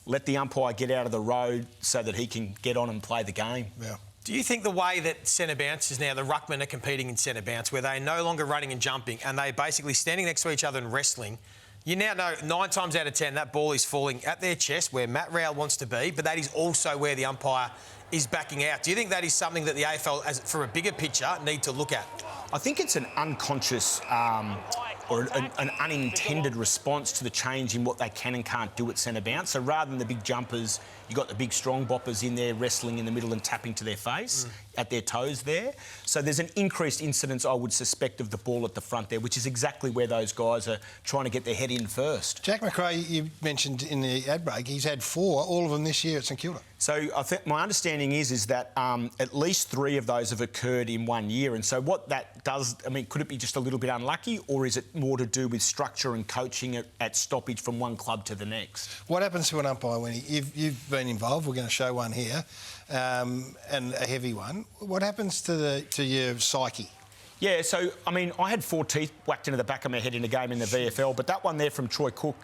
let the umpire get out of the road so that he can get on and play the game. Yeah. Do you think the way that centre bounces now, the ruckmen are competing in centre bounce, where they're no longer running and jumping and they're basically standing next to each other and wrestling, you now know 9 times out of 10 that ball is falling at their chest where Matt Rowell wants to be, but that is also where the umpire is backing out. Do you think that is something that the AFL, as for a bigger picture, need to look at? I think it's an unconscious or an unintended response to the change in what they can and can't do at centre bounce. So rather than the big jumpers, you've got the big strong boppers in there wrestling in the middle and tapping to their face at their toes there. So there's an increased incidence, I would suspect, of the ball at the front there, which is exactly where those guys are trying to get their head in first. Jack McRae, you mentioned in the ad break, he's had 4, all of them this year at St Kilda. So I think my understanding is that at least 3 of those have occurred in 1 year. And so what that does, I mean, could it be just a little bit unlucky, or is it more to do with structure and coaching at stoppage from one club to the next? What happens to an umpire when you've been involved? We're going to show one here, and a heavy one. What happens to your psyche? Yeah, so, I mean, I had 4 teeth whacked into the back of my head in a game in the VFL, but that one there from Troy Cook,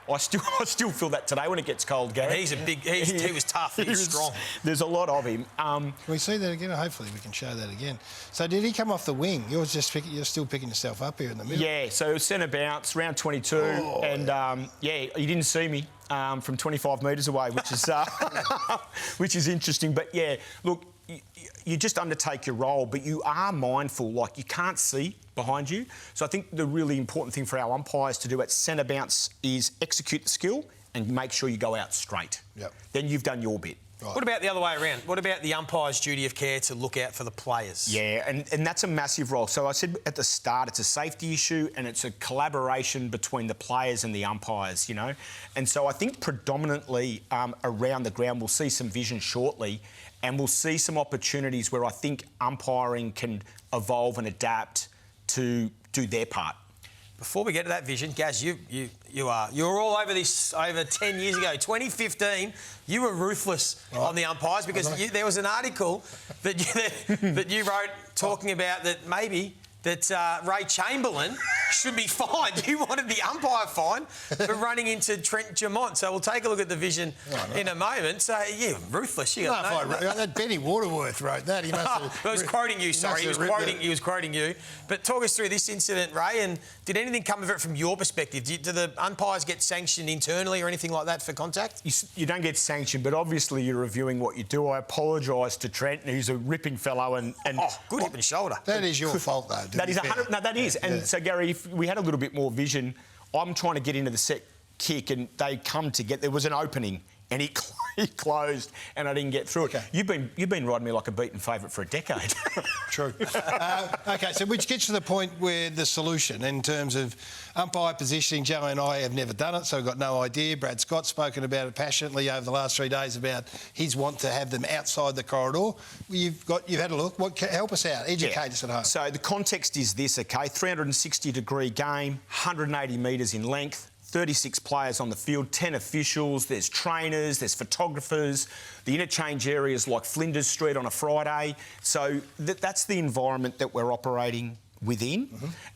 I still feel that today when it gets cold, Garry. He's a big... he was tough. He was strong. There's a lot of him. Can we see that again? Hopefully we can show that again. So did he come off the wing? You're still picking yourself up here in the middle. Yeah, so centre bounce, round 22, you didn't see me from 25 metres away, which is which is interesting. But yeah, look, you just undertake your role, but you are mindful. Like, you can't see behind you. So I think the really important thing for our umpires to do at centre bounce is execute the skill and make sure you go out straight. Yep. Then you've done your bit. Right. What about the other way around? What about the umpire's duty of care to look out for the players? Yeah, and that's a massive role. So I said at the start, it's a safety issue and it's a collaboration between the players and the umpires, you know. And so I think predominantly around the ground, we'll see some vision shortly, and we'll see some opportunities where I think umpiring can evolve and adapt to do their part. Before we get to that vision, Gaz, you were all over this over 10 years ago. 2015, you were ruthless on the umpires because there was an article that you wrote talking about that maybe Ray Chamberlain should be fined. You wanted the umpire fine for running into Trent Jamont. So we'll take a look at the vision in a moment. So, yeah, ruthless. That Benny Waterworth wrote that. He must have... I was quoting you, sorry. He was quoting you. But talk us through this incident, Ray, and did anything come of it from your perspective? Do the umpires get sanctioned internally or anything like that for contact? You don't get sanctioned, but obviously you're reviewing what you do. I apologise to Trent, who's a ripping fellow. And good hip and shoulder. That is your fault, though. That is 100. No, that is. And so, Garry, if we had a little bit more vision, I'm trying to get into the set kick, and they come to get. There was an opening, and he closed, and I didn't get through it. You've been riding me like a beaten favourite for a decade. True. OK, so which gets to the point where the solution in terms of umpire positioning. Joe and I have never done it, so we've got no idea. Brad Scott's spoken about it passionately over the last 3 days about his want to have them outside the corridor. You've had a look. Help us out. Educate us at home. So the context is this, OK? 360-degree game, 180 metres in length. 36 players on the field, 10 officials, there's trainers, there's photographers, the interchange areas like Flinders Street on a Friday. So that's the environment that we're operating within.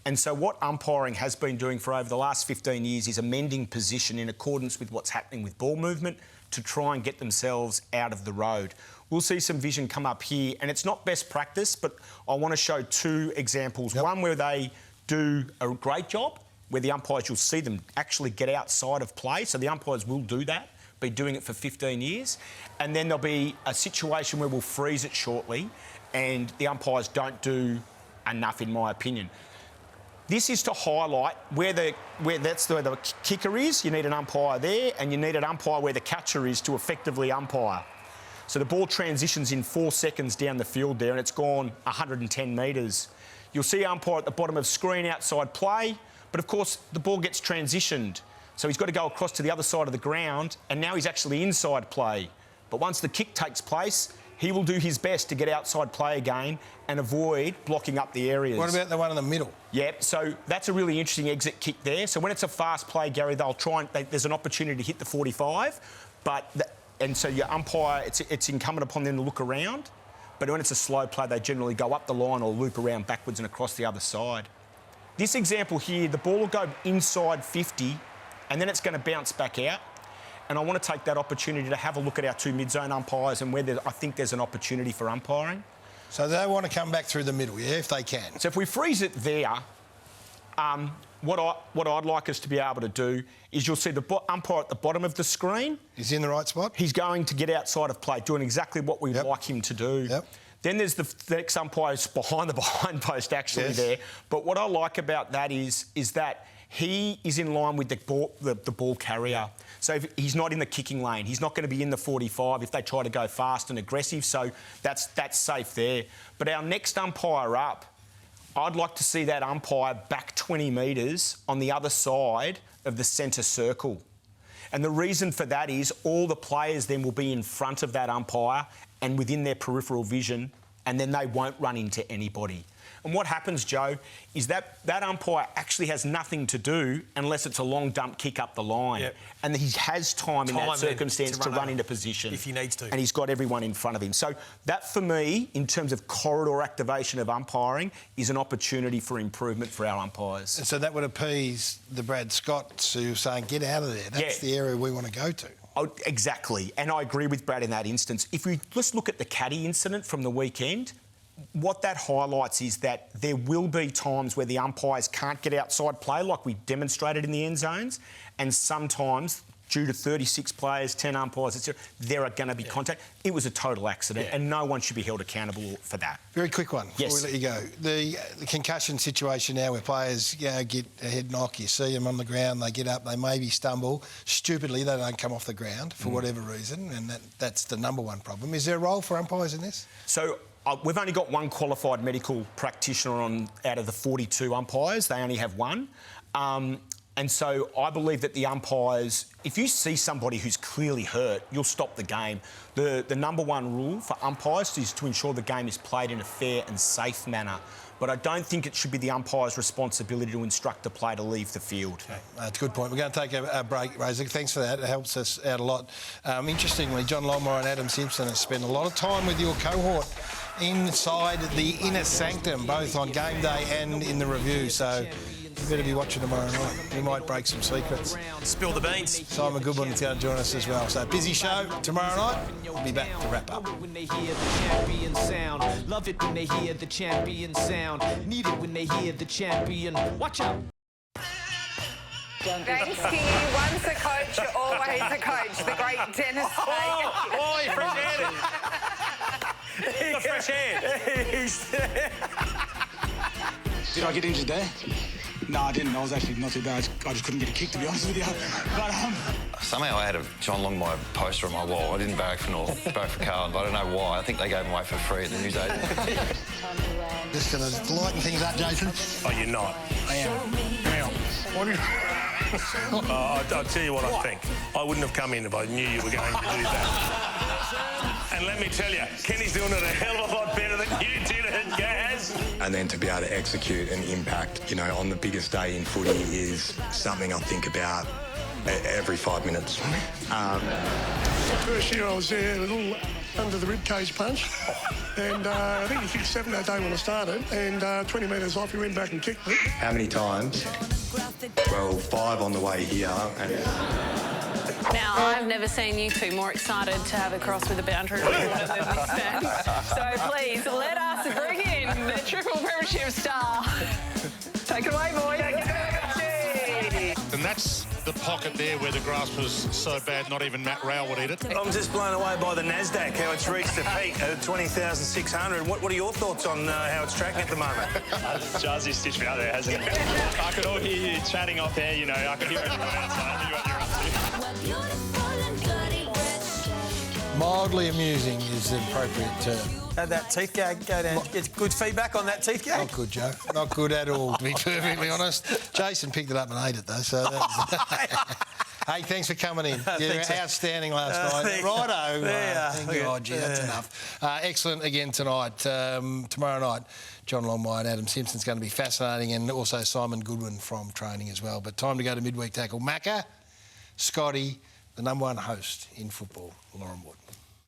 And so what umpiring has been doing for over the last 15 years is amending position in accordance with what's happening with ball movement to try and get themselves out of the road. We'll see some vision come up here, and it's not best practice, but I want to show 2 examples. One where they do a great job, where the umpires, you'll see them actually get outside of play. So the umpires will do that, be doing it for 15 years. And then there'll be a situation where we'll freeze it shortly and the umpires don't do enough, in my opinion. This is to highlight where that's where the kicker is. You need an umpire there, and you need an umpire where the catcher is to effectively umpire. So the ball transitions in 4 seconds down the field there, and it's gone 110 metres. You'll see umpire at the bottom of screen outside play. But, of course, the ball gets transitioned. So he's got to go across to the other side of the ground, and now he's actually inside play. But once the kick takes place, he will do his best to get outside play again and avoid blocking up the areas. What about the one in the middle? Yep, so that's a really interesting exit kick there. So when it's a fast play, Garry, they'll try and... there's an opportunity to hit the 45, and so your umpire, it's incumbent upon them to look around. But when it's a slow play, they generally go up the line or loop around backwards and across the other side. This example here, the ball will go inside 50 and then it's going to bounce back out. and I want to take that opportunity to have a look at our two mid-zone umpires and where I think there's an opportunity for umpiring. So they want to come back through the middle, yeah, if they can. So if we freeze it there, what I'd like us to be able to do is you'll see the umpire at the bottom of the screen. He's in the right spot. He's going to get outside of play, doing exactly what we'd like him to do. Yep. Then there's the next umpire behind the behind post actually there. But what I like about that is that he is in line with the ball carrier. So if he's not in the kicking lane. He's not going to be in the 45 if they try to go fast and aggressive. So that's safe there. But our next umpire up, I'd like to see that umpire back 20 metres on the other side of the centre circle. And the reason for that is all the players then will be in front of that umpire and within their peripheral vision, and then they won't run into anybody. And what happens, Joe, is that umpire actually has nothing to do unless it's a long dump kick up the line. Yep. And he has time in that circumstance to run into position. If he needs to. And he's got everyone in front of him. So that, for me, in terms of corridor activation of umpiring, is an opportunity for improvement for our umpires. And so that would appease the Brad Scotts who are saying, get out of there. That's the area we want to go to. Oh, exactly. And I agree with Brad in that instance. If we just look at the caddy incident from the weekend, what that highlights is that there will be times where the umpires can't get outside play like we demonstrated in the end zones, and sometimes, due to 36 players, 10 umpires, etc., there are going to be contact. It was a total accident, and no one should be held accountable for that. Very quick one before we let you go. The concussion situation now where players get a head knock, you see them on the ground, they get up, they maybe stumble. Stupidly, they don't come off the ground for whatever reason, and that's the number one problem. Is there a role for umpires in this? So we've only got one qualified medical practitioner out of the 42 umpires. They only have one. And so I believe that the umpires, if you see somebody who's clearly hurt, you'll stop the game. The number one rule for umpires is to ensure the game is played in a fair and safe manner. But I don't think it should be the umpire's responsibility to instruct the player to leave the field. Okay. That's a good point. We're going to take a break, Razor. Thanks for that. It helps us out a lot. Interestingly, John Longmire and Adam Simpson have spent a lot of time with your cohort inside the inner sanctum, both on game day and in the review. So you better be watching tomorrow night. We might break some secrets. Spill the beans. Simon Goodwin is going to join us as well. So busy show tomorrow night. We'll be back to wrap up. When they hear the champion sound, love it when they hear the champion sound, need it when they hear the champion. Watch out. Thanks, King. Once a coach, always a coach. The great Dennis. Oh, you fresh handed. The fresh hand. Did I get injured there? No, I didn't. I was actually not too bad. I just couldn't get a kick, to be honest with you. But somehow I had a John Longmire poster on my wall. I didn't barrack for North, barrack for Carlton, but I don't know why. I think they gave him away for free at the newsagent. Just going to lighten things up, Jason. Oh, you're not. I am. Now, what do you... I'll tell you what I think. I wouldn't have come in if I knew you were going to do that. And let me tell you, Kenny's doing it a hell of a lot better than you did it, Gaz. And then to be able to execute and impact, on the biggest day in footy is something I think about every 5 minutes. First year I was there, a little under the ribcage punch. And I think he kicked 7 that day when I started. And 20 metres off, he went back and kicked it. How many times? Well, 5 on the way here. Now, I've never seen you two more excited to have a cross with the boundary than this man. So please, let us bring in the triple premiership star. Take it away, boys. And that's the pocket there where the grass was so bad not even Matt Rowell would eat it. I'm just blown away by the Nasdaq, how it's reached a peak at 20,600. What are your thoughts on how it's tracking at the moment? Jazzy stitched me out there, hasn't he? I could all hear you chatting off there, I could hear everyone outside. I knew what you're up to. Mildly amusing is the appropriate term. Had that teeth gag go down. Get good feedback on that teeth gag? Not good, Joe. Not good at all, to be perfectly honest. Jason picked it up and ate it, though, so that was... Hey, thanks for coming in. You were outstanding last night. Righto. Thank God, that's enough. Excellent again tonight. Tomorrow night, John Longmire and Adam Simpson's going to be fascinating, and also Simon Goodwin from training as well. But time to go to midweek tackle. Macca, Scotty, the #1 host in football, Lauren Wood.